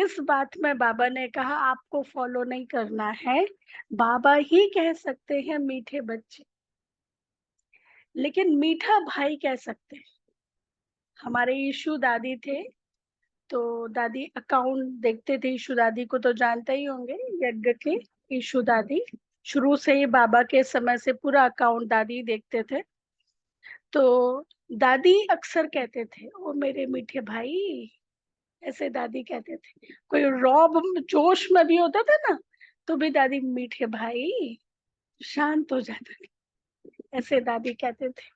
इस बात में बाबा ने कहा आपको फॉलो नहीं करना है, बाबा ही कह सकते हैं मीठे बच्चे, लेकिन मीठा भाई कह सकते हैं। हमारे यीशु दादी थे, तो दादी अकाउंट देखते थे। यीशु दादी को तो जानते ही होंगे, यज्ञ के यीशु दादी शुरू से ही बाबा के समय से पूरा अकाउंट दादी देखते थे। तो दादी अक्सर कहते थे ओ मेरे मीठे भाई, ऐसे दादी कहते थे। कोई रौब जोश में भी होता था ना, तो भी दादी मीठे भाई शांत हो जाते थे, ऐसे दादी कहते थे।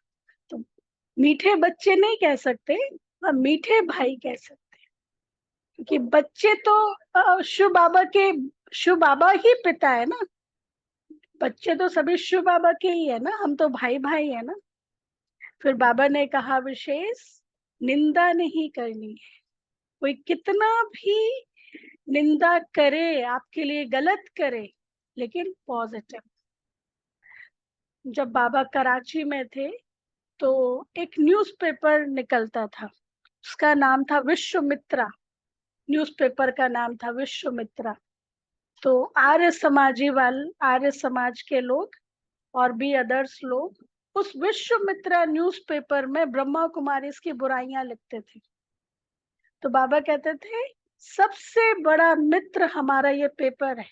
तो मीठे बच्चे नहीं कह सकते, मीठे भाई कह सकते, क्योंकि बच्चे तो शिव बाबा के, शिव बाबा ही पिता है ना। बच्चे तो सभी शिव बाबा के ही है ना, हम तो भाई भाई है ना। फिर बाबा ने कहा विशेष निंदा नहीं करनी है। कोई कितना भी निंदा करे, आपके लिए गलत करे, लेकिन पॉजिटिव। जब बाबा कराची में थे, तो एक न्यूज़पेपर निकलता था, उसका नाम था विश्वमित्रा। न्यूज़पेपर का नाम था विश्वमित्रा। तो आर्य समाज के लोग और भी अदर्स लोग उस विश्वमित्रा न्यूज़पेपर में ब्रह्मा कुमारी की बुराइयां लिखते थे। तो बाबा कहते थे सबसे बड़ा मित्र हमारा ये पेपर है।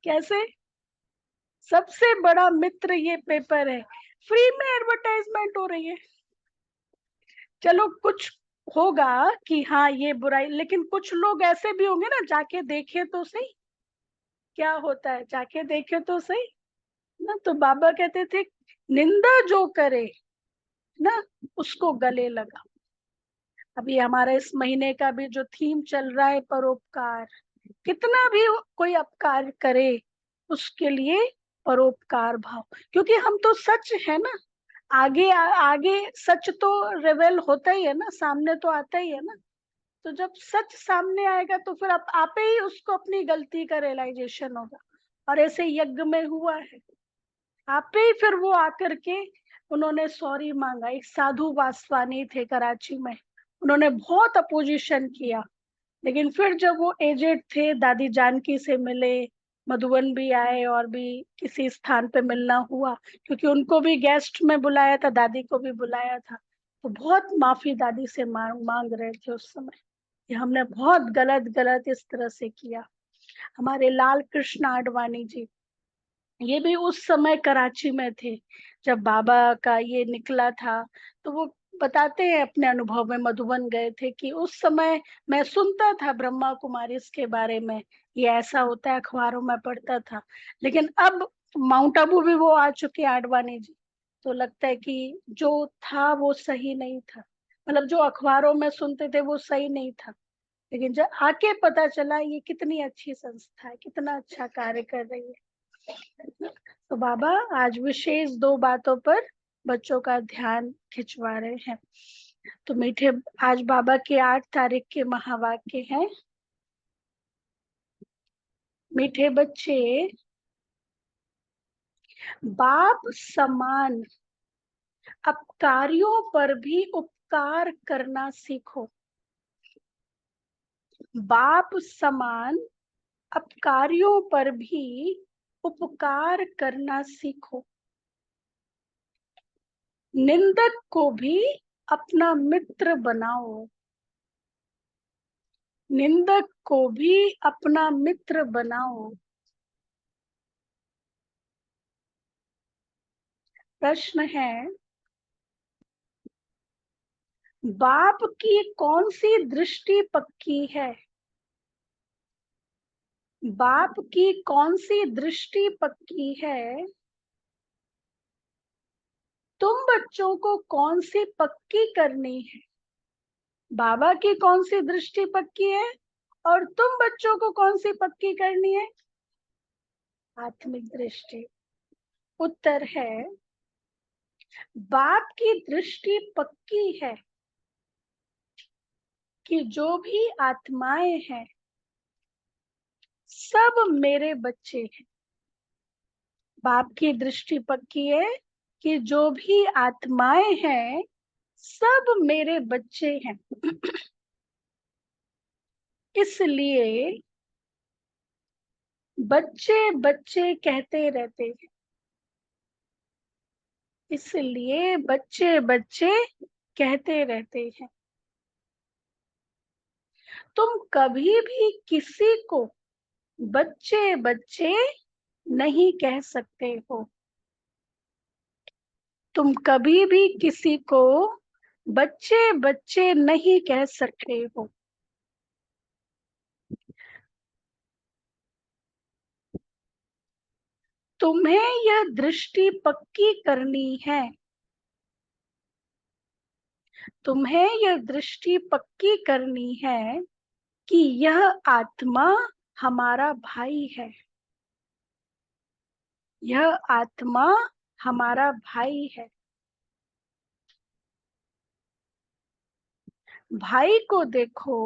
कैसे? सबसे बड़ा मित्र ये पेपर है। फ्री में एडवर्टाइजमेंट हो रही है। चलो कुछ होगा कि हाँ ये बुराई, लेकिन कुछ लोग ऐसे भी होंगे ना, जाके देखे तो सही क्या होता है, जाके देखे तो सही ना। तो बाबा कहते थे निंदा जो करे ना, उसको गले लगा। अभी हमारा इस महीने का भी जो थीम चल रहा है परोपकार, कितना भी कोई अपकार करे उसके लिए परोपकार भाव, क्योंकि हम तो सच है ना। आगे सच तो रिवेल होता ही है ना, सामने तो आता ही है ना। तो जब सच सामने आएगा तो फिर आपे ही उसको अपनी गलती का रियलाइजेशन होगा। और ऐसे यज्ञ में हुआ है, आपे ही फिर वो आकर के उन्होंने सॉरी मांगा। एक साधु वासवानी थे कराची में, उन्होंने बहुत अपोजिशन किया, लेकिन फिर जब वो एजेड थे, दादी जानकी से मिले, मधुबन भी आए और भी किसी स्थान पे मिलना हुआ, क्योंकि उनको भी गेस्ट में बुलाया था, दादी को भी बुलाया था। तो बहुत माफी दादी से मांग रहे थे उस समय कि हमने बहुत गलत गलत इस तरह से किया। हमारे लाल कृष्ण आडवाणी जी, ये भी उस समय कराची में थे जब बाबा का ये निकला था। तो वो बताते हैं अपने अनुभव में, मधुबन गए थे, कि उस समय मैं सुनता था ब्रह्मा कुमारी के बारे में, ये ऐसा होता है, अखबारों में पढ़ता था। लेकिन अब माउंट आबू भी वो आ चुके हैं आडवाणी जी, तो लगता है कि जो था वो सही नहीं था। मतलब जो अखबारों में सुनते थे वो सही नहीं था, लेकिन जब आके पता चला ये कितनी अच्छी संस्था है, कितना अच्छा कार्य कर रही है। तो बाबा आज विशेष दो बातों पर बच्चों का ध्यान खिंचवा रहे हैं। तो मीठे, आज बाबा के 8 तारीख के महावाक्य हैं। मीठे बच्चे, बाप समान अपकारियों पर भी उपकार करना सीखो। बाप समान अपकारियों पर भी उपकार करना सीखो। निंदक को भी अपना मित्र बनाओ। निंदक को भी अपना मित्र बनाओ। प्रश्न है, बाप की कौन सी दृष्टि पक्की है? बाप की कौन सी दृष्टि पक्की है? तुम बच्चों को कौन सी पक्की करनी है? बाबा की कौन सी दृष्टि पक्की है और तुम बच्चों को कौन सी पक्की करनी है? आत्मिक दृष्टि। उत्तर है, बाप की दृष्टि पक्की है कि जो भी आत्माएं हैं सब मेरे बच्चे हैं। बाप की दृष्टि पक्की है कि जो भी आत्माएं हैं सब मेरे बच्चे हैं। इसलिए बच्चे बच्चे कहते रहते हैं। इसलिए बच्चे बच्चे कहते रहते हैं। तुम कभी भी किसी को बच्चे बच्चे नहीं कह सकते हो। तुम कभी भी किसी को बच्चे बच्चे नहीं कह सकते हो। तुम्हें यह दृष्टि पक्की करनी है। तुम्हें यह दृष्टि पक्की करनी है कि यह आत्मा हमारा भाई है। यह आत्मा हमारा भाई है। भाई को देखो,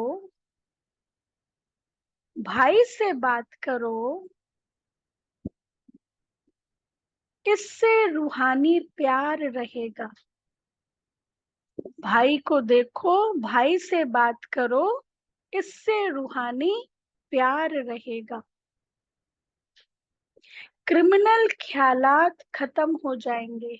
भाई से बात करो, इससे रूहानी प्यार रहेगा। भाई को देखो, भाई से बात करो, इससे रूहानी प्यार रहेगा। क्रिमिनल ख्यालात खत्म हो जाएंगे।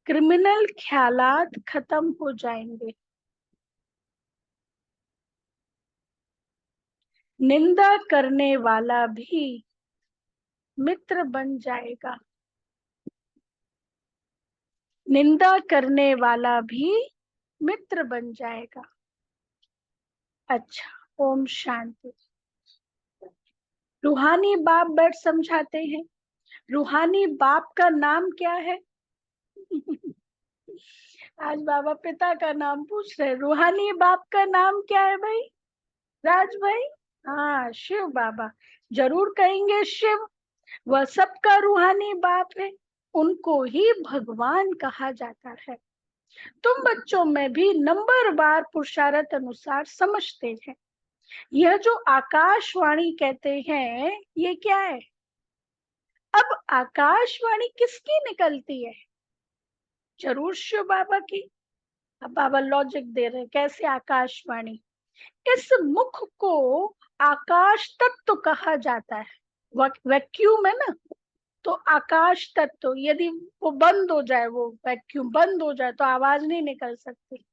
क्रिमिनल ख्यालात खत्म हो जाएंगे। निंदा करने वाला भी मित्र बन जाएगा। निंदा करने वाला भी मित्र बन जाएगा। अच्छा, ओम शांति। रूहानी बाप बैठ समझाते हैं। रूहानी बाप का नाम क्या है? आज बाबा पिता का नाम पूछ रहे। रूहानी बाप का नाम क्या है भाई? राज भाई? हाँ, शिव बाबा। जरूर कहेंगे शिव। वह सबका रूहानी बाप है। उनको ही भगवान कहा जाता है। तुम बच्चों में भी नंबर बार पुरुषार्थ अनुसार समझते हैं। यह जो आकाशवाणी कहते हैं, ये क्या है? अब आकाशवाणी किसकी निकलती है? जरूर शिव बाबा की। अब बाबा लॉजिक दे रहे हैं कैसे आकाशवाणी। इस मुख को आकाश तत्व कहा जाता है। वैक्यूम है ना, तो आकाश तत्व यदि वो बंद हो जाए, वो वैक्यूम बंद हो जाए तो आवाज नहीं निकल सकती।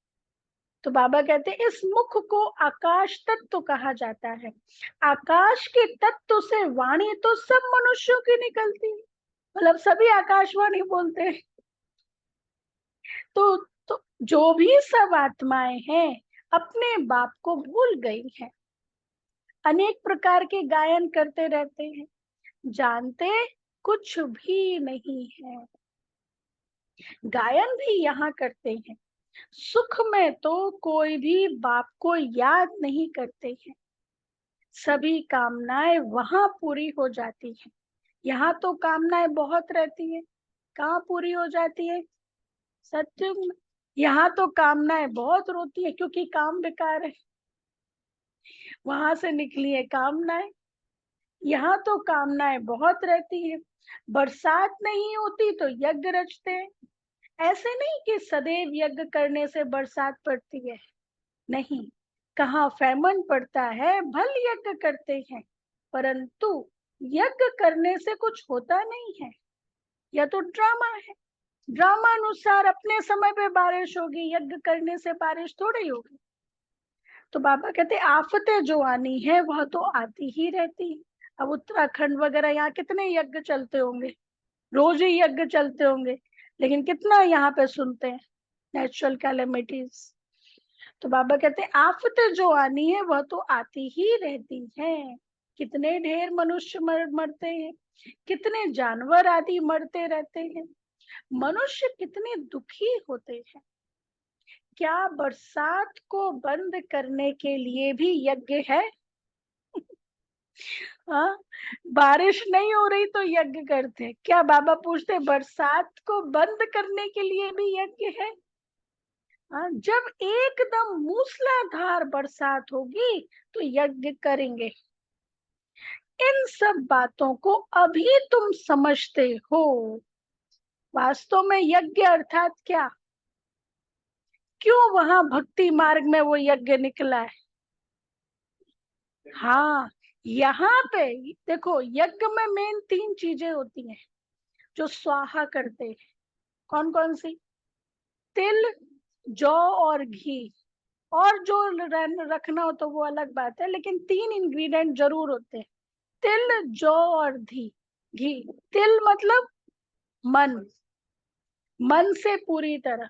तो बाबा कहते हैं इस मुख को आकाश तत्व कहा जाता है। आकाश के तत्व से वाणी तो सब मनुष्यों की निकलती है। मतलब सभी आकाशवाणी बोलते हैं। तो जो भी सब आत्माएं हैं अपने बाप को भूल गई हैं। अनेक प्रकार के गायन करते रहते हैं, जानते कुछ भी नहीं है। गायन भी यहाँ करते हैं। सुख में तो कोई भी बाप को याद नहीं करते हैं। सभी कामनाएं वहां पूरी हो जाती हैं। यहाँ तो कामनाएं बहुत रहती है, कहाँ पूरी हो जाती है? सत्युग में। यहाँ तो कामनाएं बहुत रोती है क्योंकि काम बेकार है। वहां से निकली है कामनाएं। यहाँ तो कामनाएं बहुत रहती है। बरसात नहीं होती तो यज्ञ रचते हैं। ऐसे नहीं कि सदैव यज्ञ करने से बरसात पड़ती है, नहीं। कहाँ फैमन पड़ता है, भल यज्ञ करते हैं, परंतु यज्ञ करने से कुछ होता नहीं है। यह तो ड्रामा है। ड्रामा अनुसार अपने समय पे बारिश होगी, यज्ञ करने से बारिश थोड़ी होगी। तो बाबा कहते आफतें जो आनी है वह तो आती ही रहती है। अब उत्तराखंड वगैरह यहाँ कितने यज्ञ चलते होंगे, रोज ही यज्ञ चलते होंगे, लेकिन कितना यहाँ पे सुनते हैं नेचुरल कैलेमिटीज। तो बाबा कहते आफतें जो आनी है वह तो आती ही रहती है। कितने ढेर मनुष्य मरते हैं, कितने जानवर आदि मरते रहते हैं। मनुष्य कितने दुखी होते हैं। क्या बरसात को बंद करने के लिए भी यज्ञ है? हाँ, बारिश नहीं हो रही तो यज्ञ करते हैं। क्या बाबा पूछते बरसात को बंद करने के लिए भी यज्ञ है? हाँ, जब एकदम मूसलाधार बरसात होगी तो यज्ञ करेंगे। इन सब बातों को अभी तुम समझते हो। वास्तव में यज्ञ अर्थात क्या? क्यों वहां भक्ति मार्ग में वो यज्ञ निकला है? हाँ, यहाँ पे देखो, यज्ञ में मेन 3 चीजें होती हैं जो स्वाहा करते हैं। कौन कौन सी? तिल, जौ और घी। और जो रखना हो तो वो अलग बात है, लेकिन 3 इंग्रेडिएंट जरूर होते हैं, तिल, जौ और घी। तिल मतलब मन, मन से पूरी तरह।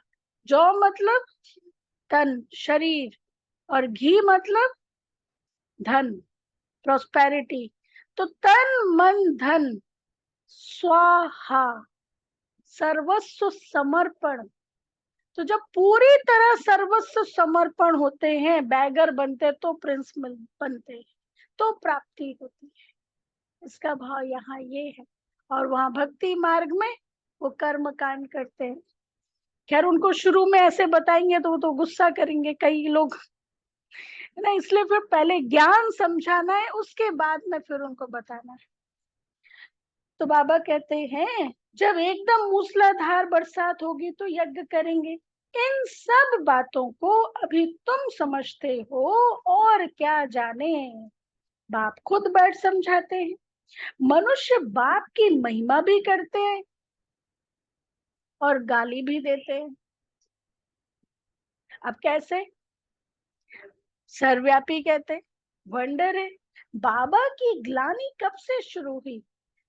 जौ मतलब तन, शरीर। और घी मतलब धन, प्रोस्पेरिटी। तो तन मन धन स्वाहा, सर्वस्व समर्पण। तो जब पूरी तरह सर्वस्व समर्पण होते हैं, बैगर बनते तो प्रिंस बनते, तो प्राप्ति होती है। इसका भाव यहाँ ये है। और वहां भक्ति मार्ग में वो कर्म कांड करते हैं। खैर, उनको शुरू में ऐसे बताएंगे तो वो तो गुस्सा करेंगे कई लोग, है ना। इसलिए फिर पहले ज्ञान समझाना है, उसके बाद में फिर उनको बताना है। तो बाबा कहते हैं जब एकदम मूसलाधार बरसात होगी तो यज्ञ करेंगे। इन सब बातों को अभी तुम समझते हो, और क्या जाने। बाप खुद बैठ समझाते हैं। मनुष्य बाप की महिमा भी करते हैं और गाली भी देते हैं। अब कैसे? सर्वव्यापी कहते, वंडर है, बाबा की ग्लानि कब से शुरू हुई?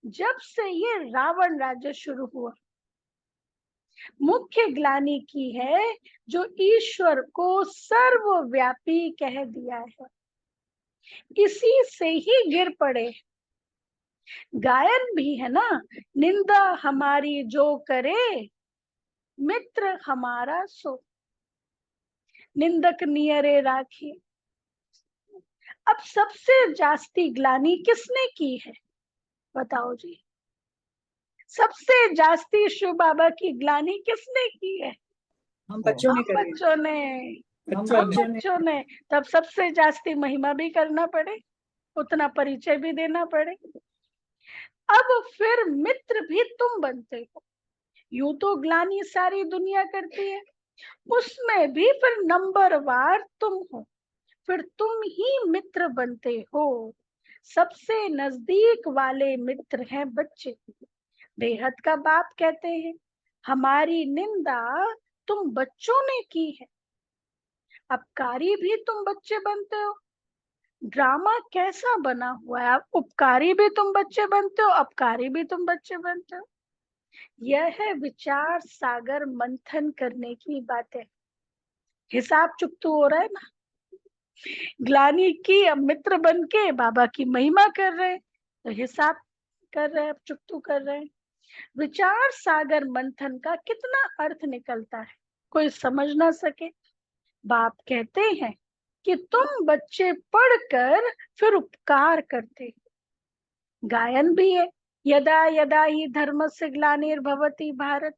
जब से ये रावण राज्य शुरू हुआ। मुख्य ग्लानि की है जो ईश्वर को सर्वव्यापी कह दिया है, इसी से ही गिर पड़े। गायन भी है ना, निंदा हमारी जो करे, मित्र हमारा सो, निंदक नियरे राखी। अब सबसे जास्ती ग्लानि किसने की है? बताओ जी। सबसे जास्ती शिव बाबा की ग्लानि किसने की है? हम बच्चों ने हम करी। बच्चों ने। हम बच्चों ने। तब सबसे जास्ती महिमा भी करना पड़े, उतना परिचय भी देना पड़े। अब फिर मित्र भी तुम बनते हो। यूं तो ग्लानि सारी दुनिया करती है, उसमें भी फिर नंबरवार तुम हो। फिर तुम ही मित्र बनते हो। सबसे नजदीक वाले मित्र हैं बच्चे। बेहद का बाप कहते हैं हमारी निंदा तुम बच्चों ने की है। अपकारी भी तुम बच्चे बनते हो। ड्रामा कैसा बना हुआ है, उपकारी भी तुम बच्चे बनते हो, अपकारी भी तुम बच्चे बनते हो। यह है विचार सागर मंथन करने की बात है। हिसाब चुकतू हो रहा है ना। ग्लानि की, अब मित्र बन के बाबा की महिमा कर रहे हैं, तो हिसाब कर रहे हैं, चुकतू कर रहे हैं। विचार सागर मंथन का कितना अर्थ निकलता है, कोई समझ ना सके। बाप कहते हैं कि तुम बच्चे पढ़कर फिर उपकार करते। गायन भी है, यदा यदा ही धर्म से ग्लानिर्भवति भारत।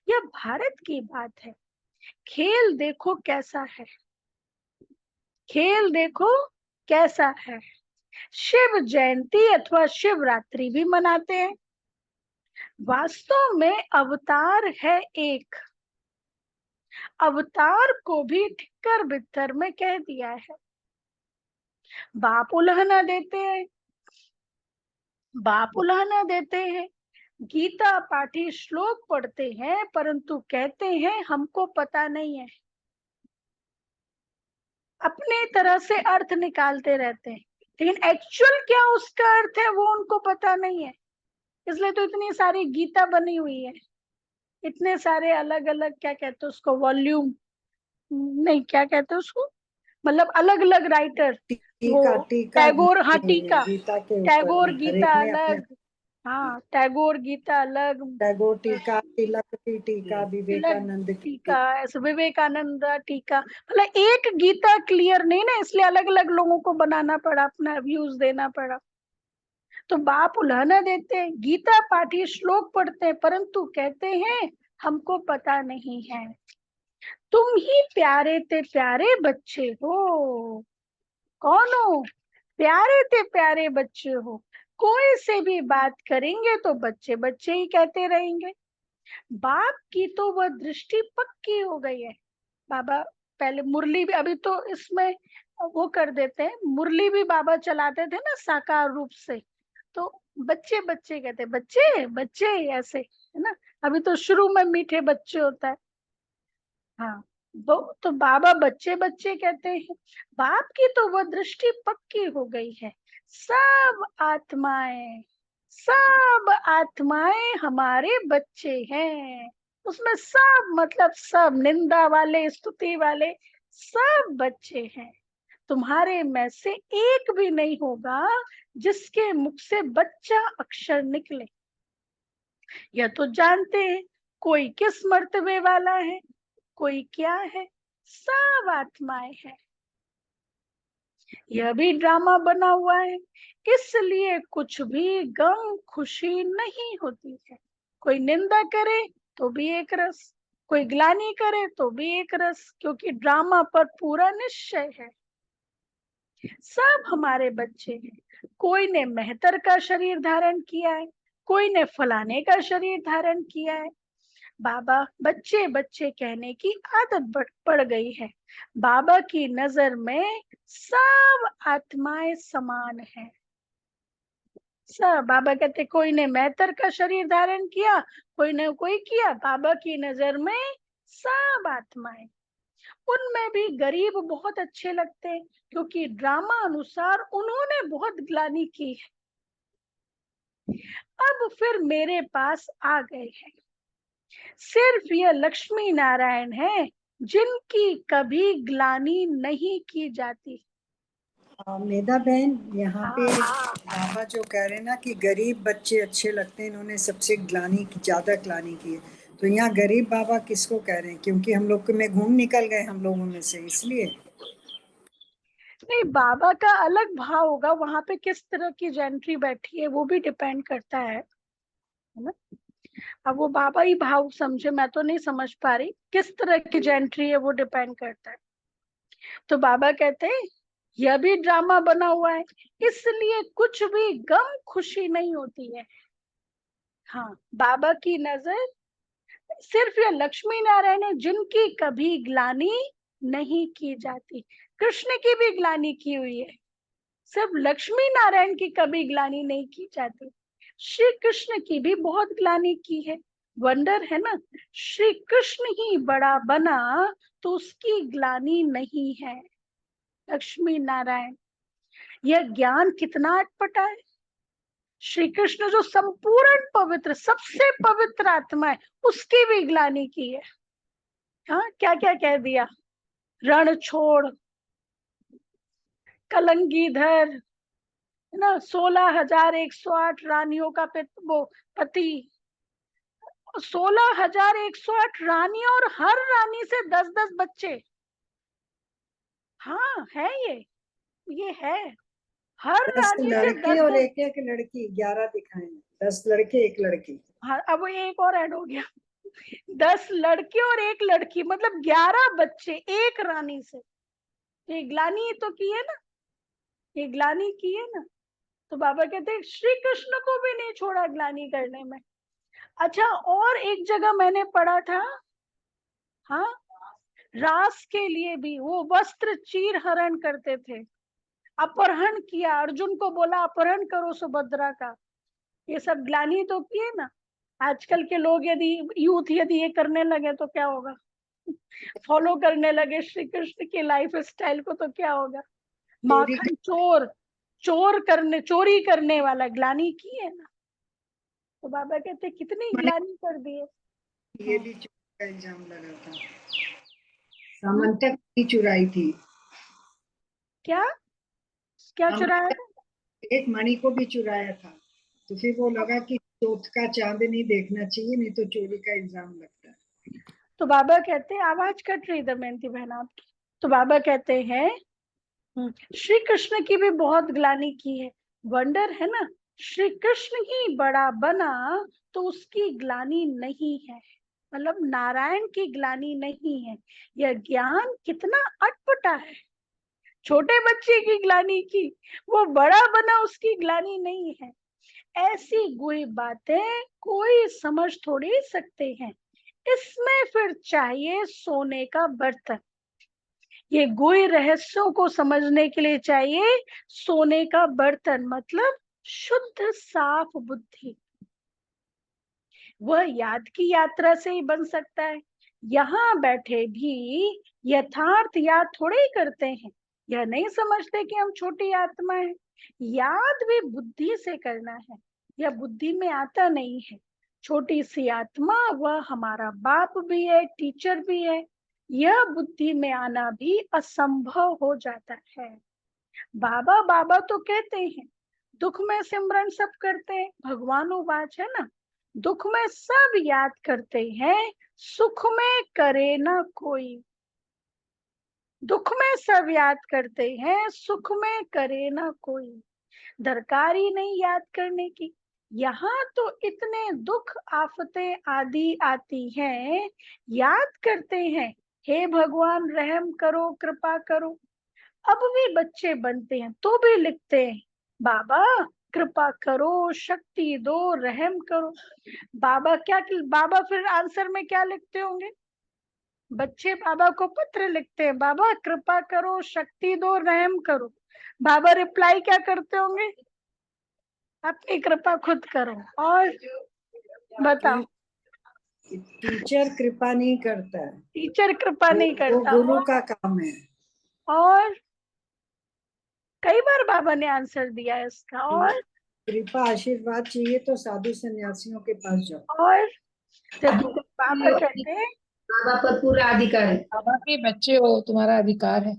यह भारत की बात है। खेल देखो कैसा है, खेल देखो कैसा है। शिव जयंती अथवा शिवरात्रि भी मनाते हैं। वास्तव में अवतार है एक। अवतार को भी ठिक्कर बित्तर में कह दिया है। बाप उल्हना देते हैं, बाप उल्हना देते हैं। गीता पाठी श्लोक पढ़ते हैं परंतु कहते हैं हमको पता नहीं है। अपने तरह से अर्थ निकालते रहते हैं, लेकिन एक्चुअल क्या उसका अर्थ है वो उनको पता नहीं है। इसलिए तो इतनी सारी गीता बनी हुई है, इतने सारे अलग अलग, क्या कहते हैं उसको, वॉल्यूम नहीं, क्या कहते हैं उसको, मतलब अलग अलग राइटर। वो टीका टीका टैगोर, हाँ टीका, गीता के ऊपर टैगोर हर गीता एक ने अपने। अलग। हाँ, टैगोर गीता अलग, टैगोर टीका, तिलक की टीका, तिलक विवेकानंद की। टीका, ऐसे विवेकानंद टीका। मतलब एक गीता क्लियर नहीं ना, इसलिए अलग अलग लोगों को बनाना पड़ा, अपना व्यूज देना पड़ा। तो बाप उल्हाना देते हैं, गीता पाठी श्लोक पढ़ते हैं परंतु कहते हैं हमको पता नहीं है। तुम ही प्यारे ते प्यारे बच्चे हो। कौन हो? प्यारे ते प्यारे बच्चे हो। कोई से भी बात करेंगे तो बच्चे बच्चे ही कहते रहेंगे। बाप की तो वह दृष्टि पक्की हो गई है। बाबा पहले मुरली भी, अभी तो इसमें वो कर देते हैं, मुरली भी बाबा चलाते थे ना साकार रूप से, तो बच्चे बच्चे कहते, बच्चे बच्चे ऐसे, है ना। अभी तो शुरू में मीठे बच्चे होता है। हाँ, वो तो बाबा बच्चे बच्चे कहते हैं। बाप की तो वो दृष्टि पक्की हो गई है। सब आत्माएं, सब आत्माएं हमारे बच्चे हैं। उसमें सब मतलब सब, निंदा वाले स्तुति वाले सब बच्चे हैं। तुम्हारे में से एक भी नहीं होगा जिसके मुख से बच्चा अक्षर निकले। यह तो जानते हैं कोई किस मर्तबे वाला है, कोई क्या है, सब आत्माएं हैं। यह भी ड्रामा बना हुआ है, इसलिए कुछ भी गम खुशी नहीं होती है। कोई निंदा करे तो भी एक रस, कोई ग्लानि करे तो भी एक रस, क्योंकि ड्रामा पर पूरा निश्चय है। सब हमारे बच्चे हैं। कोई ने मेहतर का शरीर धारण किया है, कोई ने फलाने का शरीर धारण किया है। बाबा बच्चे बच्चे कहने की आदत पड़ गई है। बाबा की नजर में सब आत्माएं समान है। सब बाबा कहते, कोई ने मेहतर का शरीर धारण किया, कोई ने कोई किया, बाबा की नजर में सब आत्माएं। उनमें भी गरीब बहुत अच्छे लगते हैं, क्योंकि ड्रामा अनुसार उन्होंने बहुत ग्लानि की है। अब फिर मेरे पास आ गए हैं। सिर्फ यह लक्ष्मी नारायण है जिनकी कभी ग्लानि नहीं की जाती। मेधा बहन, यहाँ पे हाँ, बाबा जो कह रहे हैं ना कि गरीब बच्चे अच्छे लगते हैं, इन्होंने सबसे ग्लानि की, ज्यादा ग्लानि की है। तो यहाँ गरीब बाबा किसको कह रहे हैं? क्योंकि हम लोग में घूम निकल गए हम लोगों में से, इसलिए। नहीं, बाबा का अलग भाव होगा, वहां पे किस तरह की जेंट्री बैठी है वो भी डिपेंड करता है ना। अब वो बाबा ही भाव समझे, मैं तो नहीं समझ पा रही किस तरह की जेंट्री है, वो डिपेंड करता है। तो बाबा कहते हैं यह भी ड्रामा बना हुआ है, इसलिए कुछ भी गम खुशी नहीं होती है। हाँ, बाबा की नजर सिर्फ ये लक्ष्मी नारायण है जिनकी कभी ग्लानि नहीं की जाती। कृष्ण की भी ग्लानि की हुई है, सिर्फ लक्ष्मी नारायण की कभी ग्लानि नहीं की जाती। श्री कृष्ण की भी बहुत ग्लानि की है। वंडर है ना, श्री कृष्ण ही बड़ा बना तो उसकी ग्लानि नहीं है। लक्ष्मी नारायण, यह ज्ञान कितना अटपटा है। श्री कृष्ण जो संपूर्ण पवित्र, सबसे पवित्र आत्मा है, उसकी भी ग्लानि की है। हाँ, क्या क्या कह दिया, रण छोड़, कलंगीधर, है ना, 16,108 रानियों का वो पति, 16,108 रानियों और हर रानी से 10-10 बच्चे। हाँ है ये है, हर 10 रानी से लड़के दस और दस एक एक लड़की, 11 दिखाए हैं। 10 लड़के, एक लड़की। हाँ, अब वो एक और ऐड हो गया, 10 लड़के और एक लड़की, मतलब 11 बच्चे एक रानी से। ये ग्लानी तो की है ना, ये ग्लानी की है ना। तो बाबा कहते हैं श्री कृष्ण को भी नहीं छोड़ा ग्लानी करने में। अच्छा, और एक जगह मैंने पढ़ा था, हाँ, रास के लिए भी वो वस्त्र चीर हरण करते थे, अपहरण किया, अर्जुन को बोला अपहरण करो सुभद्रा का। ये सब ग्लानि तो की है ना। आजकल के लोग यदि, यूथ यदि ये करने लगे तो क्या होगा, फॉलो करने लगे श्री कृष्ण की लाइफ स्टाइल को तो क्या होगा। चोरी माखन चोर, चोरी करने वाला ग्लानि की है ना। तो बाबा कहते कितनी मैंने ग्लानि कर दी है। ये हाँ। भी चोरी का इल्जाम लगा था, हम्म, सामंतक की चुराई थी। क्या क्या हम चुराया था। एक मणि को भी चुराया था, तो फिर वो लगा कि चौथ का चांद नहीं देखना चाहिए, नहीं तो चोरी का इल्जाम लगता है। तो बाबा कहते हैं, आवाज कट रही दमयंती बहन आपकी। तो बाबा कहते हैं श्री कृष्ण की भी बहुत ग्लानि की है। वंडर है ना, श्री कृष्ण ही बड़ा बना तो उसकी ग्लानि नहीं है, मतलब नारायण की ग्लानि नहीं है। यह ज्ञान कितना अटपटा है। छोटे बच्चे की ग्लानि की, वो बड़ा बना उसकी ग्लानि नहीं है। ऐसी गुई बातें कोई समझ थोड़ी सकते हैं। इसमें फिर चाहिए सोने का बर्तन। ये गुह्य रहस्यों को समझने के लिए चाहिए सोने का बर्तन, मतलब शुद्ध साफ बुद्धि। वह याद की यात्रा से ही बन सकता है। यहाँ बैठे भी यथार्थ याद थोड़े ही करते हैं। यह नहीं समझते कि हम छोटी आत्मा है। याद भी बुद्धि से करना है, यह बुद्धि में आता नहीं है। छोटी सी आत्मा वह हमारा बाप भी है, टीचर भी है। यह बुद्धि में आना भी असंभव हो जाता है। बाबा बाबा तो कहते हैं, दुख में सिमरन सब करते हैं, भगवानुवाच है ना। दुख में सब याद करते हैं, सुख में करे ना कोई। दुख में सब याद करते हैं, सुख में करे ना कोई। दरकार ही नहीं याद करने की। यहाँ तो इतने दुख आफतें आदि आती हैं, याद करते हैं, हे भगवान रहम करो, कृपा करो। अब भी बच्चे बनते हैं तो भी लिखते हैं, बाबा कृपा करो, शक्ति दो, रहम करो। बाबा फिर आंसर में क्या लिखते होंगे? बच्चे बाबा को पत्र लिखते हैं, बाबा कृपा करो, शक्ति दो, रहम करो। बाबा रिप्लाई क्या करते होंगे? अपनी कृपा खुद करो। और बताओ। टीचर कृपा नहीं करता है, टीचर कृपा नहीं वो करता। गुरु का काम है। और कई बार बाबा ने आंसर दिया है इसका। और कृपा आशीर्वाद चाहिए तो साधु सन्यासियों के पास जाओ। और देखो बाबा कहते हैं, माँ बाप पर पूरा अधिकार है। बाबा के बच्चे हो, तुम्हारा अधिकार है।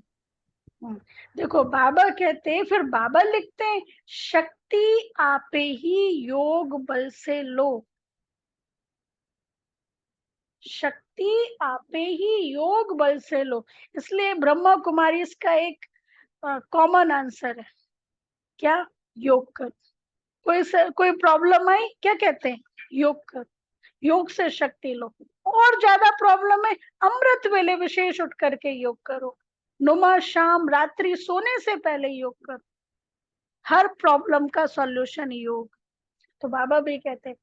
देखो बाबा कहते हैं, फिर बाबा लिखते हैं, शक्ति आपे ही योग बल से लो। शक्ति आपे ही योग बल से लो। इसलिए ब्रह्मा कुमारी इसका एक कॉमन आंसर है। क्या? योग कर। कोई प्रॉब्लम आई, क्या कहते हैं? योग कर। योग से शक्ति लो। और ज्यादा प्रॉब्लम है, अमृत वेले विशेष उठ करके योग करो। नुमा शाम रात्रि सोने से पहले योग करो। हर प्रॉब्लम का सॉल्यूशन योग। तो बाबा भी कहते हैं,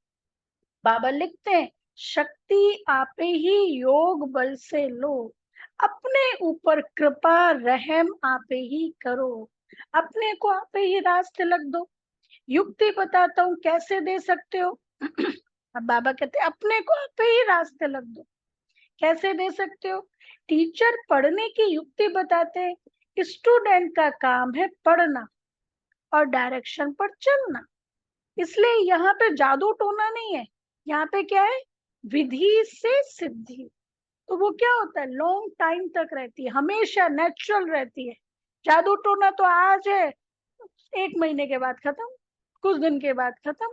बाबा लिखते हैं, शक्ति आपे ही योग बल से लो। अपने ऊपर कृपा रहम आपे ही करो। अपने को आपे ही रास तिलक दो। युक्ति बताता हूँ कैसे दे सकते हो। अब बाबा कहते हैं, अपने को आपे ही रास तिलक दो। कैसे दे सकते हो? टीचर पढ़ने की युक्ति बताते हैं, स्टूडेंट का काम है पढ़ना और डायरेक्शन पर चलना। इसलिए यहाँ पे जादू टोना नहीं है, यहाँ पे क्या है? विधि से सिद्धि। तो वो क्या होता है? लॉन्ग टाइम तक रहती है, हमेशा नेचुरल रहती है। जादू टोना तो आज है, 1 महीने के बाद खत्म, कुछ दिन के बाद खत्म।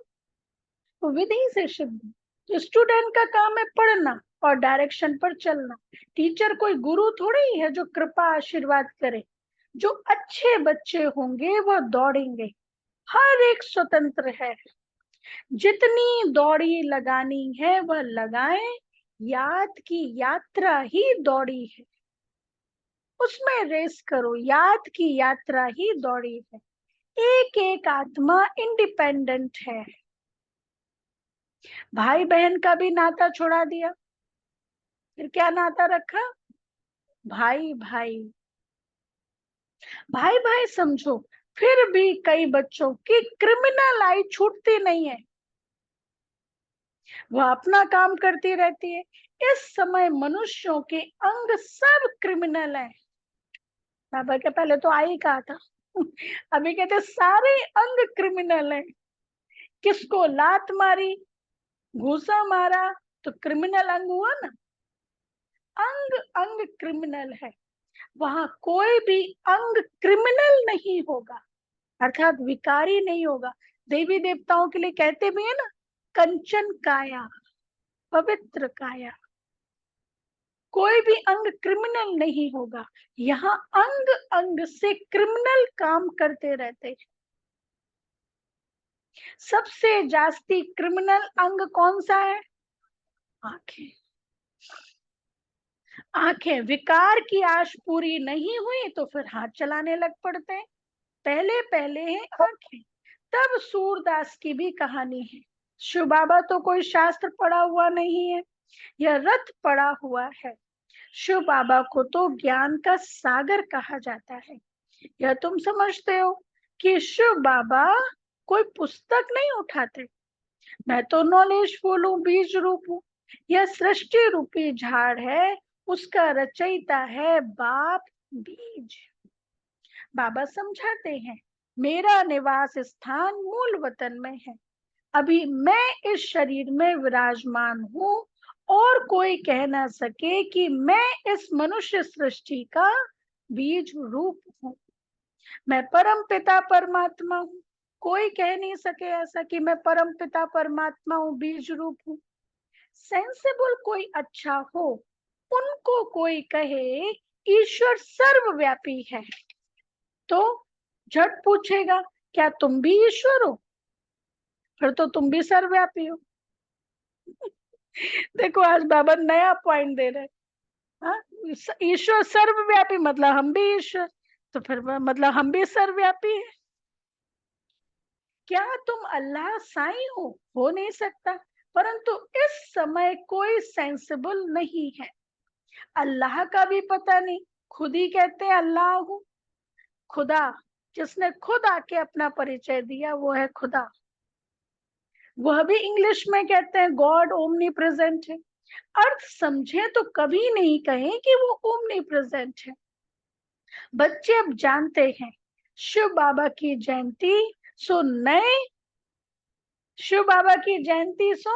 तो विधि से सिद्धि। तो स्टूडेंट का काम है पढ़ना और डायरेक्शन पर चलना। टीचर कोई गुरु थोड़ी ही है जो कृपा आशीर्वाद करे। जो अच्छे बच्चे होंगे वह दौड़ेंगे। हर एक स्वतंत्र है, जितनी दौड़ी लगानी है वह लगाए। याद की यात्रा ही दौड़ी है, उसमें रेस करो। याद की यात्रा ही दौड़ी है। एक एक आत्मा इंडिपेंडेंट है। भाई बहन का भी नाता छोड़ा दिया, फिर क्या नाता रखा? भाई भाई। भाई भाई समझो। फिर भी कई बच्चों की क्रिमिनल आई छूटती नहीं है, वह अपना काम करती रहती है। इस समय मनुष्यों के अंग सब क्रिमिनल हैं। बाबा के पहले तो आई कहा था, अभी कहते सारे अंग क्रिमिनल हैं। किसको लात मारी, घूसा मारा, तो क्रिमिनल अंग हुआ ना। अंग अंग क्रिमिनल है। वहां कोई भी अंग क्रिमिनल नहीं होगा, अर्थात विकारी नहीं होगा। देवी देवताओं के लिए कहते भी है ना, कंचन काया, पवित्र काया। कोई भी अंग क्रिमिनल नहीं होगा। यहाँ अंग अंग से क्रिमिनल काम करते रहते। सबसे जास्ती क्रिमिनल अंग कौन सा है? आंखें। आंखें। विकार की आश पूरी नहीं हुई तो फिर हाथ चलाने लग पड़ते हैं। पहले पहले है आंखें। तब सूरदास की भी कहानी है। शिव बाबा तो कोई शास्त्र पढ़ा हुआ नहीं है, यह रथ पड़ा हुआ है। शिव बाबा को तो ज्ञान का सागर कहा जाता है। यह तुम समझते हो कि शिव बाबा कोई पुस्तक नहीं उठाते। मैं तो नॉलेजफुल हूँ, बीज रूप हूँ। यह सृष्टि रूपी झाड़ है, उसका रचयिता है बाप बीज। बाबा समझाते हैं, मेरा निवास स्थान मूल वतन में है। अभी मैं इस शरीर में विराजमान हूँ और कोई कह ना सके कि मैं इस मनुष्य सृष्टि का बीज रूप हूँ। मैं परम पिता परमात्मा हूँ। कोई कह नहीं सके ऐसा कि मैं परम पिता परमात्मा हूँ, बीज रूप हूँ। सेंसिबल कोई अच्छा हो, उनको कोई कहे ईश्वर सर्वव्यापी है, तो झट पूछेगा, क्या तुम भी ईश्वर हो? फिर तो तुम भी सर्वव्यापी हो। देखो आज बाबा नया पॉइंट दे रहे हैं। हाँ, ईश्वर सर्वव्यापी मतलब हम भी ईश्वर, तो फिर मतलब हम भी सर्वव्यापी है। क्या तुम अल्लाह साईं हो नहीं सकता, परंतु इस समय कोई सेंसिबल नहीं है। अल्लाह का भी पता नहीं, खुद ही कहते हैं अल्लाह हूँ। खुदा, जिसने खुद आके अपना परिचय दिया वो है खुदा। वह भी इंग्लिश में कहते हैं गॉड ओमनी प्रेजेंट है। अर्थ समझे तो कभी नहीं कहें कि वो ओमनी प्रेजेंट है। बच्चे अब जानते हैं शिव बाबा की जयंती सो नए शिव बाबा की जयंती सो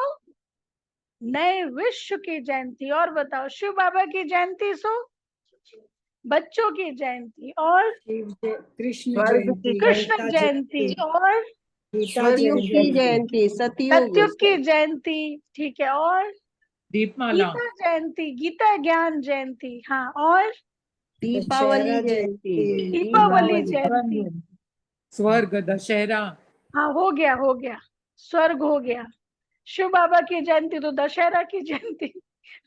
नए विश्व की जयंती। और बताओ, शिव बाबा की जयंती सो बच्चों की जयंती, और कृष्ण स्वर्ग जयंती, की कृष्ण गीता जयंती, और गीता स्वरयुग की जयंती, जयंती, सतयुग, सतयुग की जयंती। ठीक है, और दीपमाला, गीता जयंती, गीता ज्ञान जयंती। हाँ, और दीपावली दशहरा जयंती, दीपावली दीपावली, जयंती। स्वर्ग, दशहरा। हाँ, हो गया, स्वर्ग हो गया। शिव बाबा की जयंती तो दशहरा की जयंती,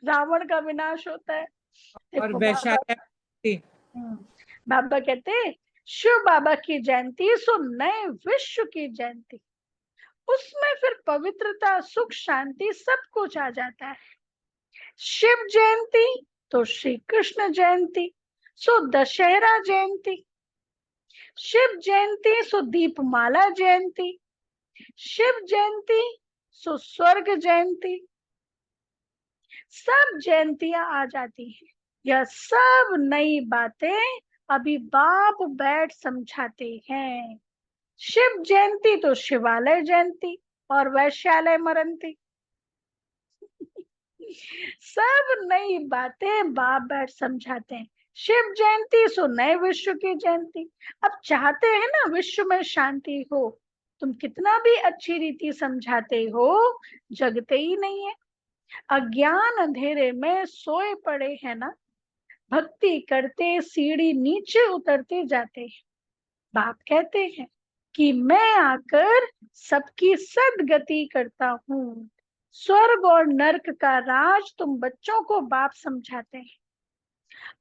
रावण का विनाश होता है। और देखो बाबा, वैशाली। बाबा कहते हैं शिव बाबा की जयंती सो नए विश्व की जयंती। उसमें फिर पवित्रता, सुख, शांति सब कुछ आ जाता है। शिव जयंती तो श्री कृष्ण जयंती सो दशहरा जयंती। शिव जयंती सो दीपमाला जयंती। शिव जयंती सो स्वर्ग जयंती। सब जयंतियां आ जाती हैं। यह सब नई बातें अभी बाप बैठ समझाते हैं। शिव जयंती तो शिवालय जयंती और वैश्यालय मरंती। सब नई बातें बाप बैठ समझाते हैं। शिव जयंती सो नए विश्व की जयंती। अब चाहते हैं ना विश्व में शांति हो, तुम कितना भी अच्छी रीति समझाते हो, जगते ही नहीं है। अज्ञान अंधेरे में सोए पड़े हैं ना, भक्ति करते सीढ़ी नीचे उतरते जाते हैं। बाप कहते हैं कि मैं आकर सबकी सदगति करता हूँ। स्वर्ग और नरक का राज तुम बच्चों को बाप समझाते हैं।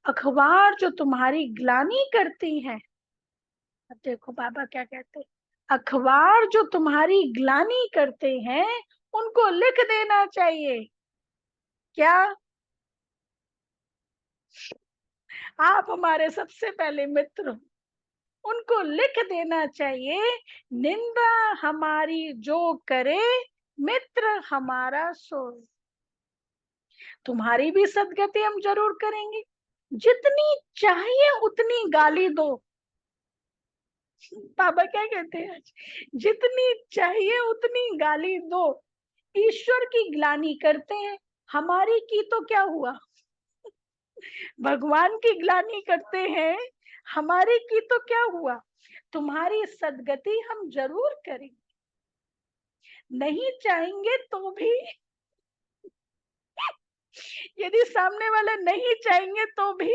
अखबार जो तुम्हारी ग्लानी करती है, अब देखो बाबा क्या कहते हैं, अखबार जो तुम्हारी ग्लानी करते हैं उनको लिख देना चाहिए। क्या आप हमारे सबसे पहले मित्र हो, उनको लिख देना चाहिए, निंदा हमारी जो करे मित्र हमारा सो। तुम्हारी भी सदगति हम जरूर करेंगे, जितनी चाहिए उतनी गाली दो। बाबा क्या कहते हैं, जितनी चाहिए उतनी गाली दो। ईश्वर की ग्लानी करते हैं, हमारी की तो क्या हुआ। भगवान की ग्लानी करते हैं, हमारी की तो क्या हुआ। तुम्हारी सदगति हम जरूर करेंगे, नहीं चाहेंगे तो भी। यदि सामने वाले नहीं चाहेंगे तो भी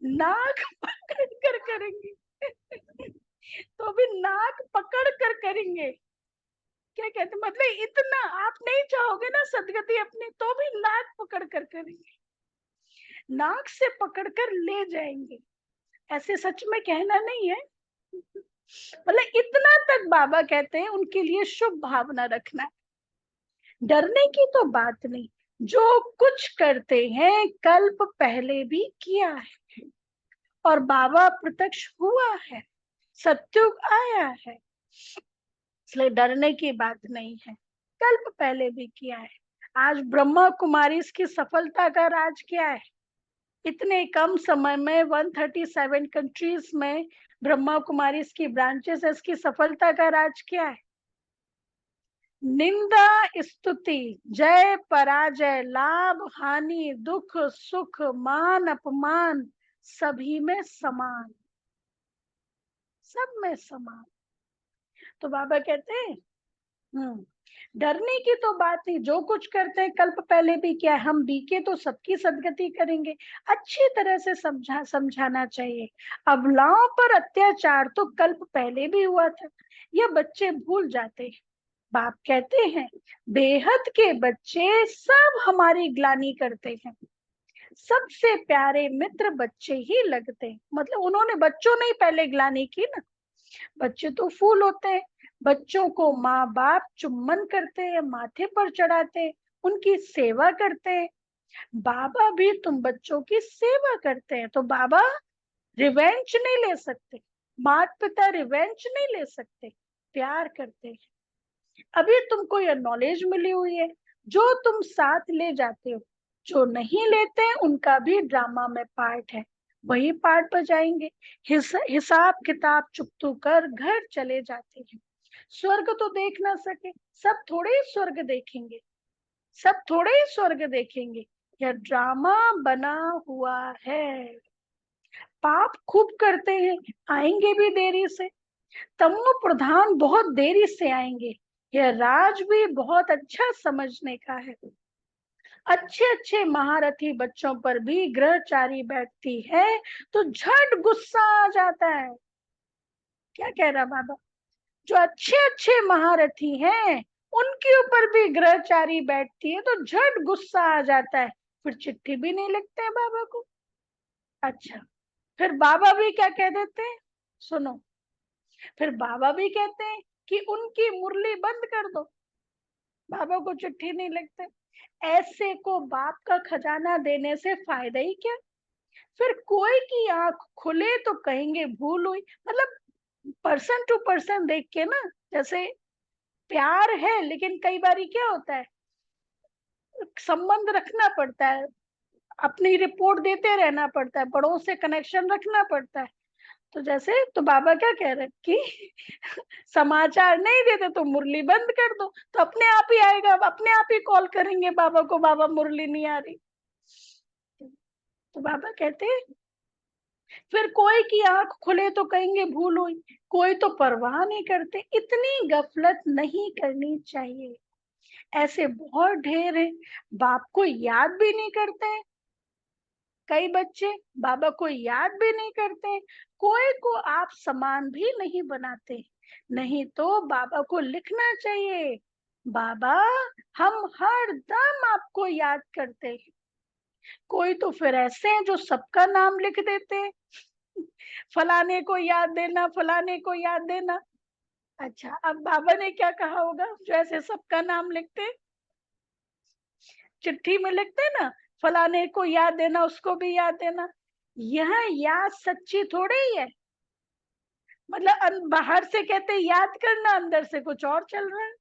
नाक पकड़ कर करेंगे। तो भी नाक पकड़ कर करेंगे। क्या कहते, मतलब इतना आप नहीं चाहोगे ना सदगति अपनी, तो भी नाक पकड़ कर करेंगे, नाक से पकड़कर ले जाएंगे। ऐसे सच में कहना नहीं है, मतलब इतना तक बाबा कहते हैं उनके लिए शुभ भावना रखना। डरने की तो बात नहीं, जो कुछ करते हैं कल्प पहले भी किया है, और बाबा प्रत्यक्ष हुआ है, सत्युग आया है, इसलिए डरने की बात नहीं है, कल्प पहले भी किया है। आज ब्रह्मा कुमारी की सफलता का राज क्या है? इतने कम समय में 137 कंट्रीज में ब्रह्मा कुमारी की ब्रांचेस है, इसकी सफलता का राज क्या है? निंदा स्तुति, जय पराजय, लाभ हानि, दुख सुख, मान अपमान, सभी में समान, सब में समान। तो बाबा कहते हैं डरने की तो बात नहीं, जो कुछ करते हैं कल्प पहले भी किया है, हम बीके तो सबकी सदगति करेंगे। अच्छी तरह से समझाना चाहिए। अबलाओं पर अत्याचार तो कल्प पहले भी हुआ था, यह बच्चे भूल जाते हैं। बाप कहते हैं बेहद के बच्चे सब हमारी ग्लानि करते हैं, सबसे प्यारे मित्र बच्चे ही लगते हैं। मतलब उन्होंने बच्चों ने ही पहले ग्लानि की ना, बच्चे तो फूल होते हैं, बच्चों को माँ बाप चुम्बन करते हैं, माथे पर चढ़ाते हैं, उनकी सेवा करते हैं। बाबा भी तुम बच्चों की सेवा करते हैं, तो बाबा रिवेंज नहीं ले सकते, माता पिता रिवेंज नहीं ले सकते, प्यार करते हैं। अभी तुमको यह नॉलेज मिली हुई है, जो तुम साथ ले जाते हो, जो नहीं लेते हैं उनका भी ड्रामा में पार्ट है, वही पार्ट बजाएंगे। हिसाब किताब चुकतू कर घर चले जाते हैं। स्वर्ग तो देख ना सके, सब थोड़े ही स्वर्ग देखेंगे, सब थोड़े ही स्वर्ग देखेंगे, यह ड्रामा बना हुआ है। पाप खूब करते हैं, आएंगे भी देरी से, तमो प्रधान बहुत देरी से आएंगे, यह राज भी बहुत अच्छा समझने का है। अच्छे अच्छे महारथी बच्चों पर भी ग्रहचारी बैठती है तो झट गुस्सा आ जाता है। क्या कह रहा बाबा? जो अच्छे अच्छे महारथी हैं उनके ऊपर भी ग्रहचारी बैठती है तो झट गुस्सा आ जाता है, फिर चिट्ठी भी नहीं लिखते हैं बाबा को। अच्छा, फिर बाबा भी क्या कह देते हैं, सुनो, फिर बाबा भी कहते हैं कि उनकी मुरली बंद कर दो, बाबा को चिट्ठी नहीं लिखते। ऐसे को बाप का खजाना देने से फायदा ही क्या? फिर कोई की आंख खुले तो कहेंगे भूल हुई। मतलब पर्सन टू पर्सन देख के ना, जैसे प्यार है लेकिन कई बार क्या होता है, संबंध रखना पड़ता है, अपनी रिपोर्ट देते रहना पड़ता है, बड़ों से कनेक्शन रखना पड़ता है। तो जैसे तो बाबा क्या कह रहे कि समाचार नहीं देते तो मुरली बंद कर दो, तो अपने आप ही आएगा, अपने आप ही कॉल करेंगे बाबा को, बाबा मुरली नहीं आ रही। तो बाबा कहते हैं फिर कोई की आंख खुले तो कहेंगे भूल हुई, कोई तो परवाह नहीं करते। इतनी गफलत नहीं करनी चाहिए, ऐसे बहुत ढेर है, बाप को याद भी नहीं करते। कई बच्चे बाबा को याद भी नहीं करते, कोई को आप समान भी नहीं बनाते। नहीं तो बाबा को लिखना चाहिए, बाबा हम हर दम आपको याद करते हैं। कोई तो फिर ऐसे हैं जो सबका नाम लिख देते हैं, फलाने को याद देना, फलाने को याद देना। अच्छा, अब बाबा ने क्या कहा होगा जो ऐसे सबका नाम लिखते, चिट्ठी में लिखते ना, फलाने को याद देना, उसको भी याद देना। यह याद सच्ची थोड़ी ही है। मतलब बाहर से कहते याद करना, अंदर से कुछ और चल रहा है,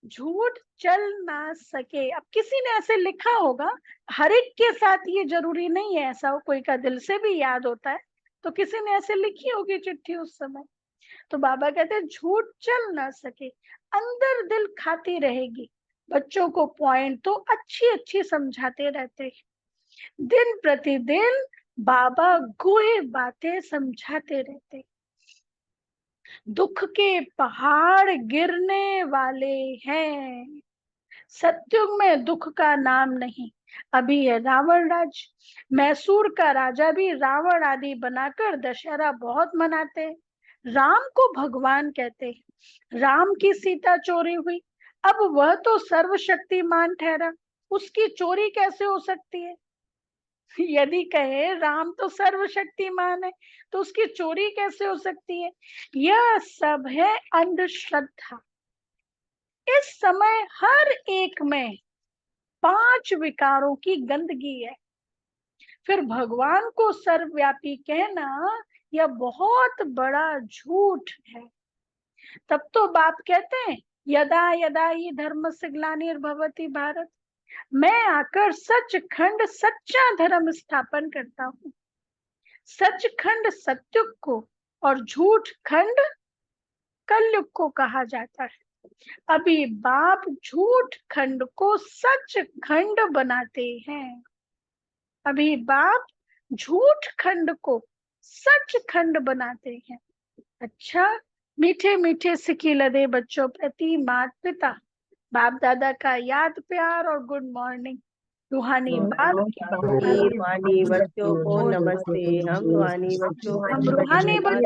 झूठ चल ना सके। अब किसी ने ऐसे लिखा होगा, हर एक के साथ ये जरूरी नहीं है ऐसा हो, कोई का दिल से भी याद होता है, तो किसी ने ऐसे लिखी होगी चिट्ठी उस समय। तो बाबा कहते हैं झूठ चल ना सके, अंदर दिल खाती रहेगी। बच्चों को पॉइंट तो अच्छी अच्छी समझाते रहते हैं, दिन प्रतिदिन बाबा गुहे बातें समझाते रहते। दुख के पहाड़ गिरने वाले हैं, सत्युग में दुख का नाम नहीं। अभी है रावण राज, मैसूर का राजा भी रावण आदि बनाकर दशहरा बहुत मनाते हैं। राम को भगवान कहते हैं, राम की सीता चोरी हुई, अब वह तो सर्वशक्तिमान ठहरा, उसकी चोरी कैसे हो सकती है? यदि कहे राम तो सर्वशक्तिमान है तो उसकी चोरी कैसे हो सकती है? यह सब है अंधश्रद्धा। इस समय हर एक में 5 विकारों की गंदगी है। फिर भगवान को सर्वव्यापी कहना यह बहुत बड़ा झूठ है। तब तो बाप कहते हैं यदा यदा ही धर्म से ग्लानिर्भवति भारत, मैं आकर सचखंड सच्चा धर्म स्थापन करता हूँ। सचखंड सत्युग को और झूठ खंड कलयुग को कहा जाता है। अभी बाप झूठ खंड को सच खंड बनाते हैं। अभी बाप झूठ खंड को सच खंड बनाते हैं। अच्छा, मीठे मीठे सिक्के लदे बच्चों प्रति माता पिता बाप दादा का याद प्यार और गुड मॉर्निंग। रूहानी बाप रूहानी बच्चों को नमस्ते। हम रूहानी बच्चों को हम रूहानी बाप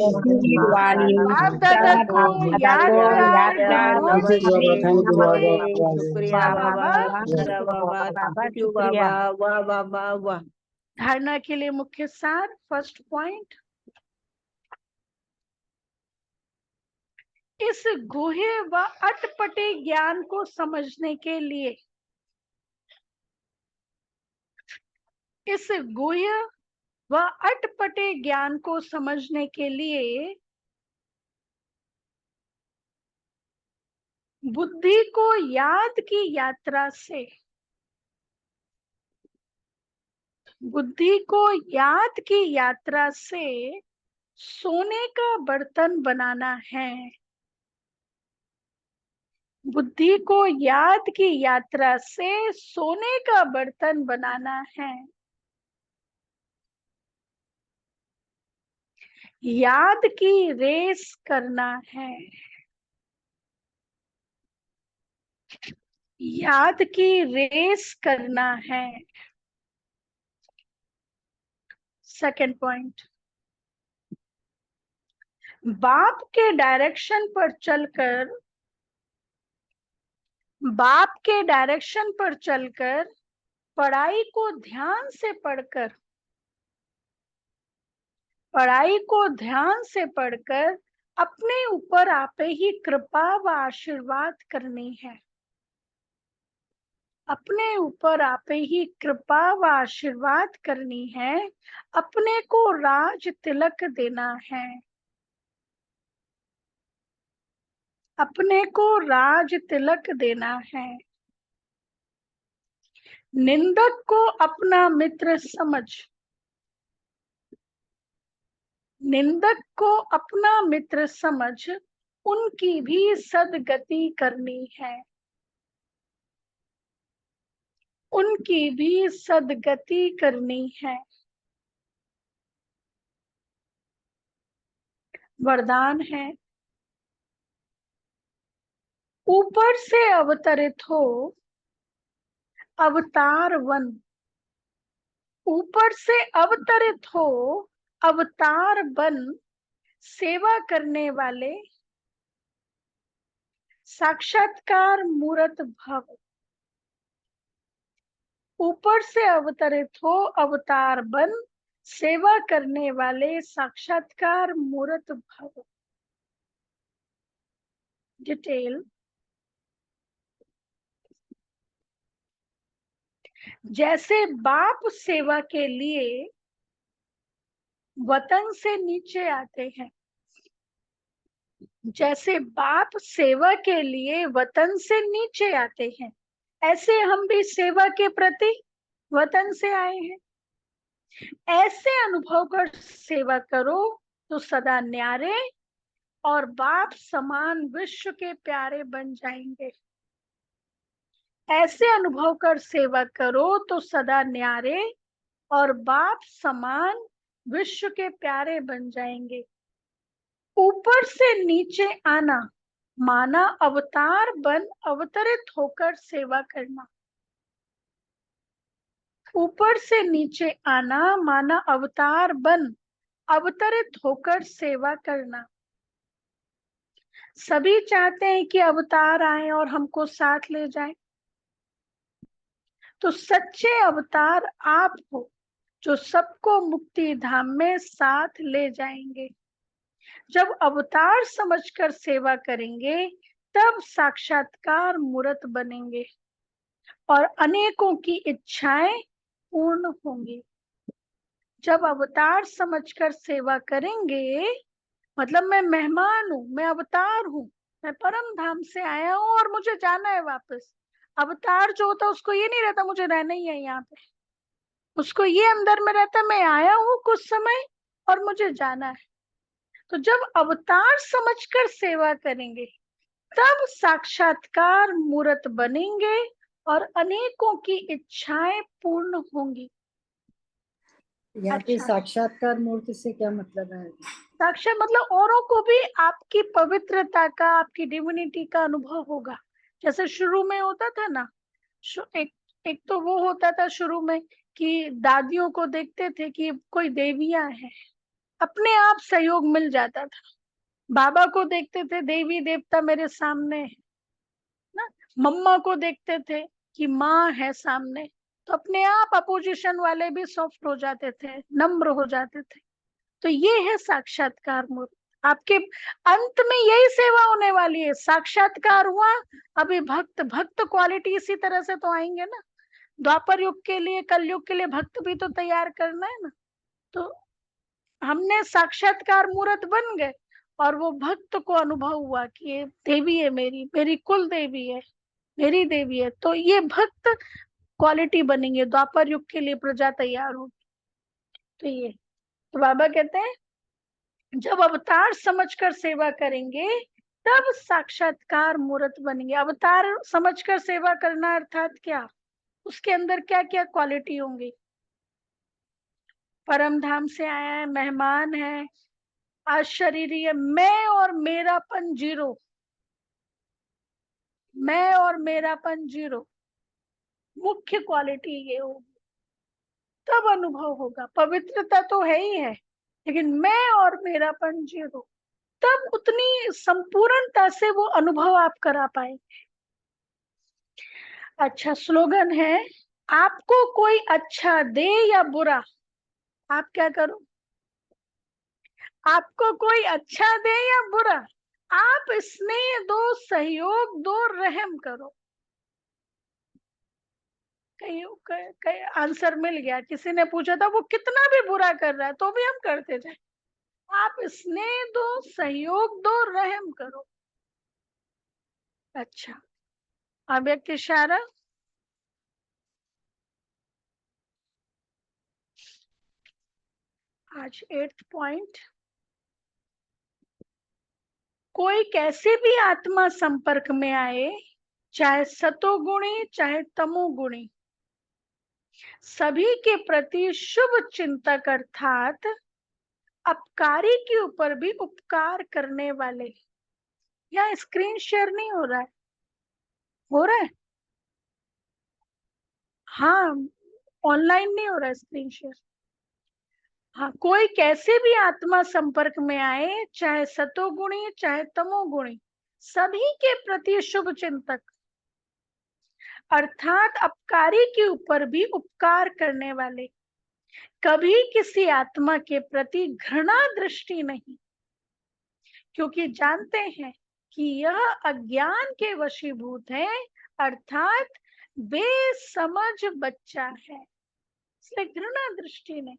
दादा को याद प्यार नमस्ते। शुक्रिया शुक्रिया बाबा, बाबा, थैंक यू बाबा, वाह बाबा वाह। धारणा के लिए मुख्य सार। फर्स्ट पॉइंट, इस गुह्य व अटपटे ज्ञान को समझने के लिए, इस गुह्य व अटपटे ज्ञान को समझने के लिए बुद्धि को याद की यात्रा से, बुद्धि को याद की यात्रा से सोने का बर्तन बनाना है। बुद्धि को याद की यात्रा से सोने का बर्तन बनाना है। याद की रेस करना है। याद की रेस करना है। सेकंड पॉइंट, बाप के डायरेक्शन पर चलकर, बाप के डायरेक्शन पर चलकर पढ़ाई को ध्यान से पढ़कर, पढ़ाई को ध्यान से पढ़कर अपने ऊपर आपे ही कृपा व आशीर्वाद करनी है। अपने ऊपर आपे ही कृपा व आशीर्वाद करनी है। अपने को राज तिलक देना है। अपने को राज तिलक देना है। निंदक को अपना मित्र समझ, निंदक को अपना मित्र समझ उनकी भी सदगति करनी है। उनकी भी सदगति करनी है। वरदान है, ऊपर से अवतरित हो अवतार वन, ऊपर से अवतरित हो अवतार बन सेवा करने वाले साक्षात्कार मूर्त भव। ऊपर से अवतरित हो अवतार बन सेवा करने वाले साक्षात्कार मूर्त भव। डिटेल, जैसे बाप सेवा के लिए वतन से नीचे आते हैं, जैसे बाप सेवा के लिए वतन से नीचे आते हैं, ऐसे हम भी सेवा के प्रति वतन से आए हैं। ऐसे अनुभव कर सेवा करो तो सदा न्यारे और बाप समान विश्व के प्यारे बन जाएंगे। ऐसे अनुभव कर सेवा करो तो सदा न्यारे और बाप समान विश्व के प्यारे बन जाएंगे। ऊपर से नीचे आना माना अवतार बन अवतरित होकर सेवा करना। ऊपर से नीचे आना माना अवतार बन अवतरित होकर सेवा करना। सभी चाहते हैं कि अवतार आए और हमको साथ ले जाए, तो सच्चे अवतार आप हो जो सबको मुक्ति धाम में साथ ले जाएंगे। जब अवतार समझकर सेवा करेंगे तब साक्षात्कार मूर्त बनेंगे। और अनेकों की इच्छाएं पूर्ण होंगी। जब अवतार समझकर सेवा करेंगे, मतलब मैं मेहमान हूँ, मैं अवतार हूँ, मैं परम धाम से आया हूँ और मुझे जाना है वापस। अवतार जो होता है उसको ये नहीं रहता मुझे रहना ही है यहाँ पे, उसको ये अंदर में रहता है मैं आया हूँ कुछ समय और मुझे जाना है। तो जब अवतार समझकर सेवा करेंगे तब साक्षात्कार मूर्त बनेंगे और अनेकों की इच्छाएं पूर्ण होंगी। यहाँ पे अच्छा, साक्षात्कार मूर्ति से क्या मतलब है? साक्षात मतलब औरों को भी आपकी पवित्रता का, आपकी डिविनिटी का अनुभव होगा। जैसे शुरू में होता था ना, एक एक तो वो होता था शुरू में कि दादियों को देखते थे कि कोई देवियां हैं, अपने आप सहयोग मिल जाता था। बाबा को देखते थे देवी देवता मेरे सामने है ना, मम्मा को देखते थे कि माँ है सामने, तो अपने आप अपोजिशन वाले भी सॉफ्ट हो जाते थे, नम्र हो जाते थे। तो ये है साक्षात्कार मूर्त। आपके अंत में यही सेवा होने वाली है। साक्षात्कार हुआ, अभी भक्त भक्त क्वालिटी इसी तरह से तो आएंगे ना। द्वापर युग के लिए, कलयुग के लिए भक्त भी तो तैयार करना है ना। तो हमने साक्षात्कार मूर्त बन गए और वो भक्त को अनुभव हुआ कि ये देवी है, मेरी मेरी कुल देवी है, मेरी देवी है। तो ये भक्त क्वालिटी बनेंगे, द्वापर युग के लिए प्रजा तैयार होगी। तो ये तो बाबा कहते हैं जब अवतार समझकर सेवा करेंगे तब साक्षात्कार मूर्त बनेंगे। अवतार समझकर सेवा करना अर्थात क्या, उसके अंदर क्या क्या क्वालिटी होंगी। परम धाम से आया है, मेहमान है, अशरीरी है, मैं और मेरापन जीरो, मैं और मेरापन जीरो, मुख्य क्वालिटी ये होगी। तब अनुभव होगा। पवित्रता तो है ही है, लेकिन मैं और मेरापन जीरो, तब उतनी संपूर्णता से वो अनुभव आप करा पाएंगे। अच्छा, स्लोगन है, आपको कोई अच्छा दे या बुरा, आप क्या करो। आपको कोई अच्छा दे या बुरा, आप स्नेह दो, सहयोग दो, रहम करो। कहीं आंसर मिल गया। किसी ने पूछा था वो कितना भी बुरा कर रहा है तो भी हम करते थे। आप स्नेह दो, सहयोग दो, रहम करो। अच्छा, अव्यक्त इशारा। आज 8th पॉइंट, कोई कैसे भी आत्मा संपर्क में आए, चाहे सतोगुणी चाहे तमोगुणी, सभी के प्रति शुभ चिंतक अर्थात अपकारी के ऊपर भी उपकार करने वाले। यहाँ स्क्रीन शेयर नहीं हो रहा है, हो रहा है? हाँ, ऑनलाइन नहीं हो रहा है स्क्रीन शेयर। हाँ, कोई कैसे भी आत्मा संपर्क में आए, चाहे सतोगुणी चाहे तमोगुणी, सभी के प्रति शुभ चिंतक अर्थात अपकारी के ऊपर भी उपकार करने वाले, कभी किसी आत्मा के प्रति घृणा दृष्टि नहीं, क्योंकि जानते हैं कि यह अज्ञान के वशीभूत है, अर्थात बेसमझ बच्चा है, इसलिए घृणा दृष्टि नहीं।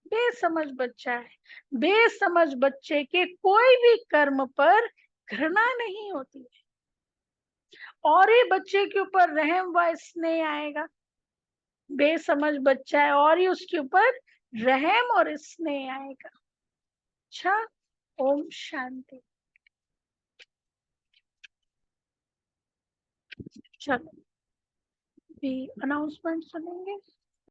बेसमझ बच्चा है। बेसमझ बच्चे के कोई भी कर्म पर घृणा नहीं होती है, और ही बच्चे के ऊपर रहम व स्नेह आएगा। बेसमझ बच्चा है और ही उसके ऊपर रहम और स्नेह आएगा। अच्छा, ओम शांति। चलो, भी अनाउंसमेंट सुनेंगे।